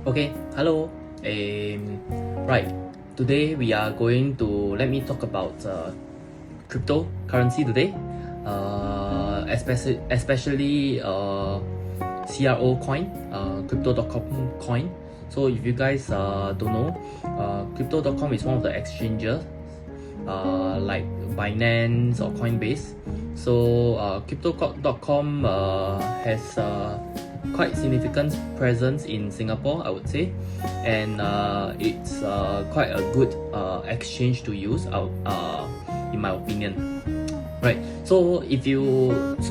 Okay, hello. Right, today we are going to let me talk about cryptocurrency today, especially CRO coin, crypto.com coin. So if you guys don't know, crypto.com is one of the exchanges like Binance or Coinbase. So crypto.com has quite significant presence in Singapore, I would say, and it's quite a good exchange to use in my opinion. Right, so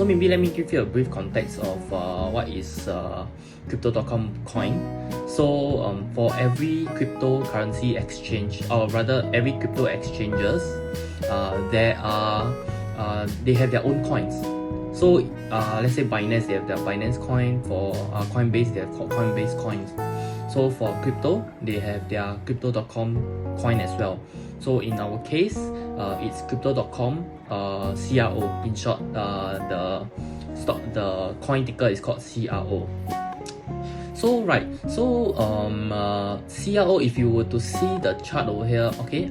maybe let me give you a brief context of what is crypto.com coin. So for every cryptocurrency exchange, or rather every crypto exchanges, they have their own coins. So let's say Binance, they have their Binance coin. For Coinbase, they have Coinbase coins. So for crypto, they have their crypto.com coin as well. So in our case, it's crypto.com CRO. In short, the coin ticker is called CRO. So CRO, if you were to see the chart over here, okay,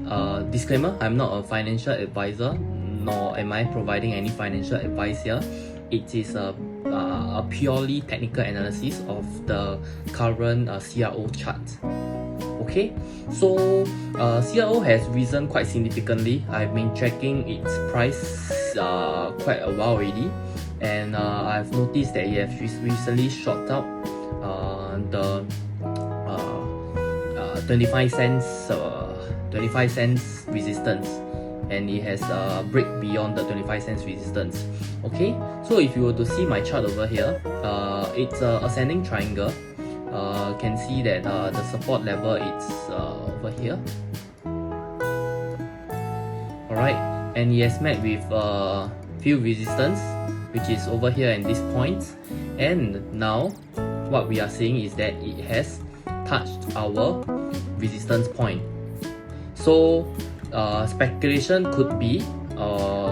disclaimer, I'm not a financial advisor, nor am I providing any financial advice here. It is a purely technical analysis of the current CRO chart. Okay, so CRO has risen quite significantly. I've been tracking its price quite a while already, and I've noticed that it has recently shot up the 25 cents resistance, and it has break beyond the 25 cents resistance. Okay, so if you were to see my chart over here, it's a ascending triangle. Can see that the support level is over here. Alright, and it has met with few resistance, which is over here and this point. And now what we are seeing is that it has touched our resistance point. So speculation could be,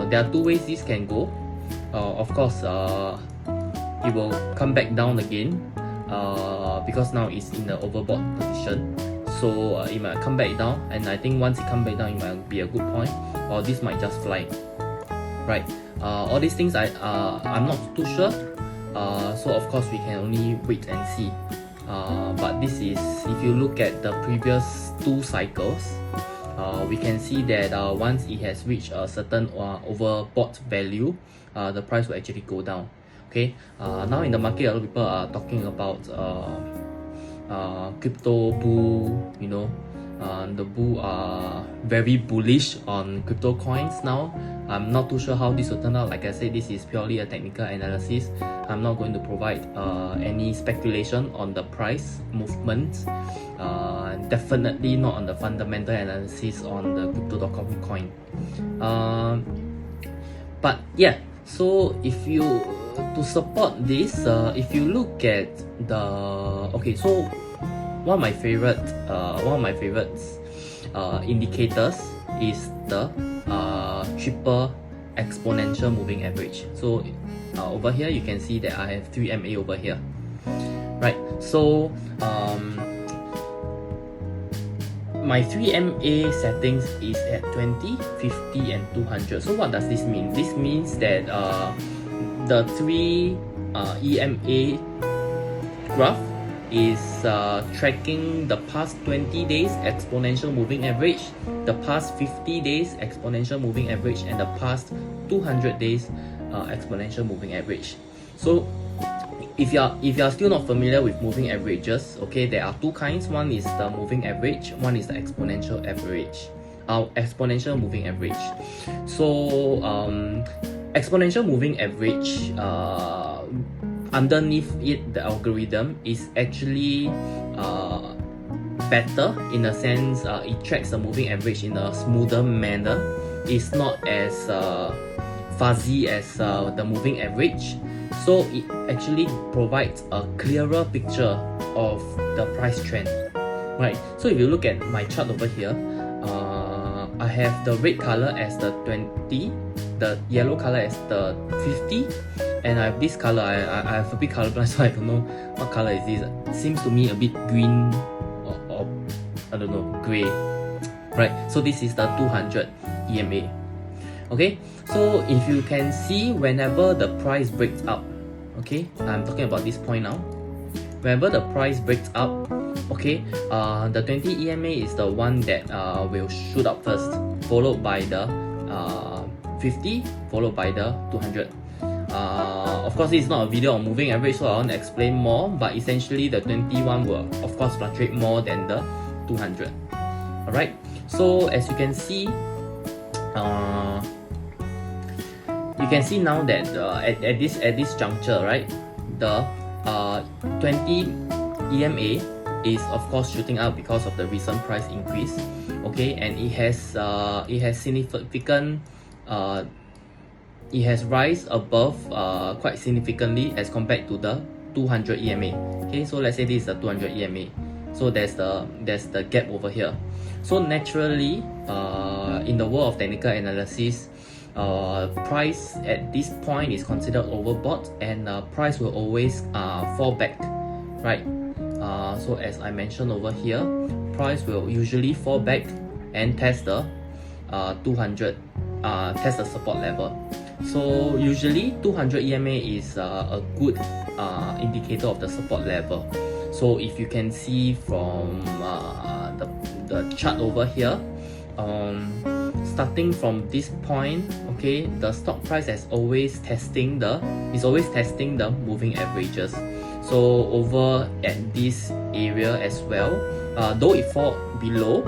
there are two ways this can go. Of course, it will come back down again, because now it's in the overbought position. So it might come back down, and I think once it comes back down, it might be a good point, or this might just fly. Right, all these things I'm not too sure. So of course we can only wait and see. But this is, if you look at the previous two cycles, we can see that once it has reached a certain overbought value, the price will actually go down. Okay, now in the market, a lot of people are talking about crypto bull. You know, the bull are very bullish on crypto coins now. I'm not too sure how this will turn out. Like I said, this is purely a technical analysis. I'm not going to provide any speculation on the price movements. Definitely not on the fundamental analysis on the crypto.com coin. But yeah, so if you to support this, if you look at the so one of my favorite indicators is the triple exponential moving average. So over here you can see that I have 3MA over here, right? So my 3MA settings is at 20, 50 and 200. So what does this mean? This means that the 3 EMA graph is tracking the past 20 days exponential moving average, the past 50 days exponential moving average, and the past 200 days exponential moving average. So if you're still not familiar with moving averages, okay, there are two kinds. One is the moving average, one is the exponential average. Exponential moving average. So exponential moving average, underneath it, the algorithm is actually better in a sense. It tracks the moving average in a smoother manner. It's not as fuzzy as the moving average. So it actually provides a clearer picture of the price trend, right? So if you look at my chart over here, I have the red color as the 20, the yellow color as the 50, and I have this color. I have a bit colorblind, so I don't know what color is this. It seems to me a bit green or I don't know, gray. Right, so this is the 200 EMA. Okay, so if you can see, whenever the price breaks up, okay, I'm talking about this point now. Whenever the price breaks up, okay, the 20 EMA is the one that will shoot up first, followed by the 50, followed by the 200. Of course, it's not a video on moving average, so I won't explain more, but essentially the 21 will of course fluctuate more than the 200. Alright, so as you can see, now that at this juncture, right, the 20 EMA is of course shooting up because of the recent price increase. Okay, and it has significant it has rise above quite significantly as compared to the 200 EMA. Okay, so let's say this is the 200 EMA. So there's the gap over here. So naturally, in the world of technical analysis, price at this point is considered overbought, and price will always fall back, right? So as I mentioned over here, price will usually fall back and test the 200, test the support level. So usually 200 EMA is a good indicator of the support level. So if you can see from the chart over here, starting from this point, okay, the stock price is always testing the moving averages. So over at this area as well, though it fall below,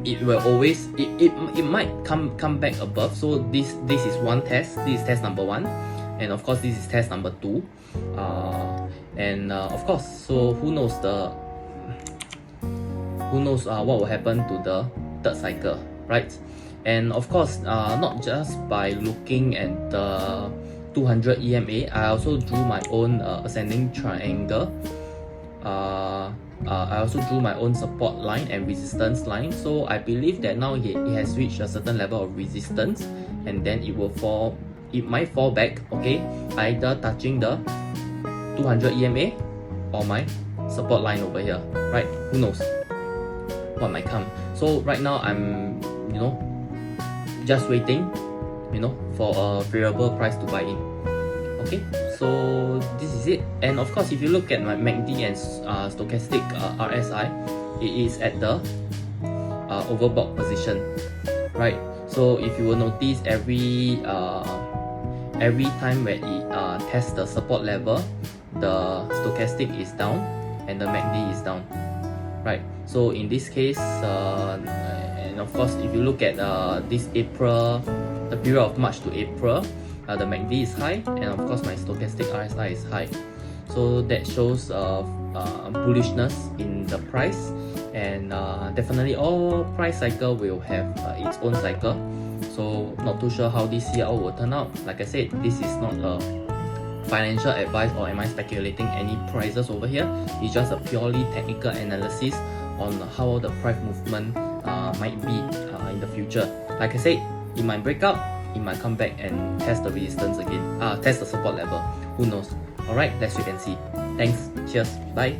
it will always it might come back above. So this is one test. This is test number 1, and of course this is test number 2. And of course, so who knows what will happen to the third cycle, right? And of course, not just by looking at the 200 EMA, I also drew my own ascending triangle. I also drew my own support line and resistance line. So I believe that now it has reached a certain level of resistance, and then it might fall back, okay, either touching the 200 EMA or my support line over here, right? Who knows what might come. So right now I'm just waiting for a favorable price to buy in. Okay, so this is it. And of course, if you look at my MACD and stochastic RSI, it is at the overbought position, right? So if you will notice, every time when it tests the support level, the stochastic is down and the MACD is down, right? So in this case, and of course, if you look at this April, the period of March to April, the MACD is high, and of course my stochastic RSI is high. So that shows bullishness in the price, and definitely all price cycle will have its own cycle. So not too sure how this CRO will turn out. Like I said, this is not a financial advice, or am I speculating any prices over here. It's just a purely technical analysis on how the price movement might be in the future. Like I said, it might break out, it might come back and test the resistance again, test the support level. Who knows? Alright, let's wait and see. Thanks, cheers, bye.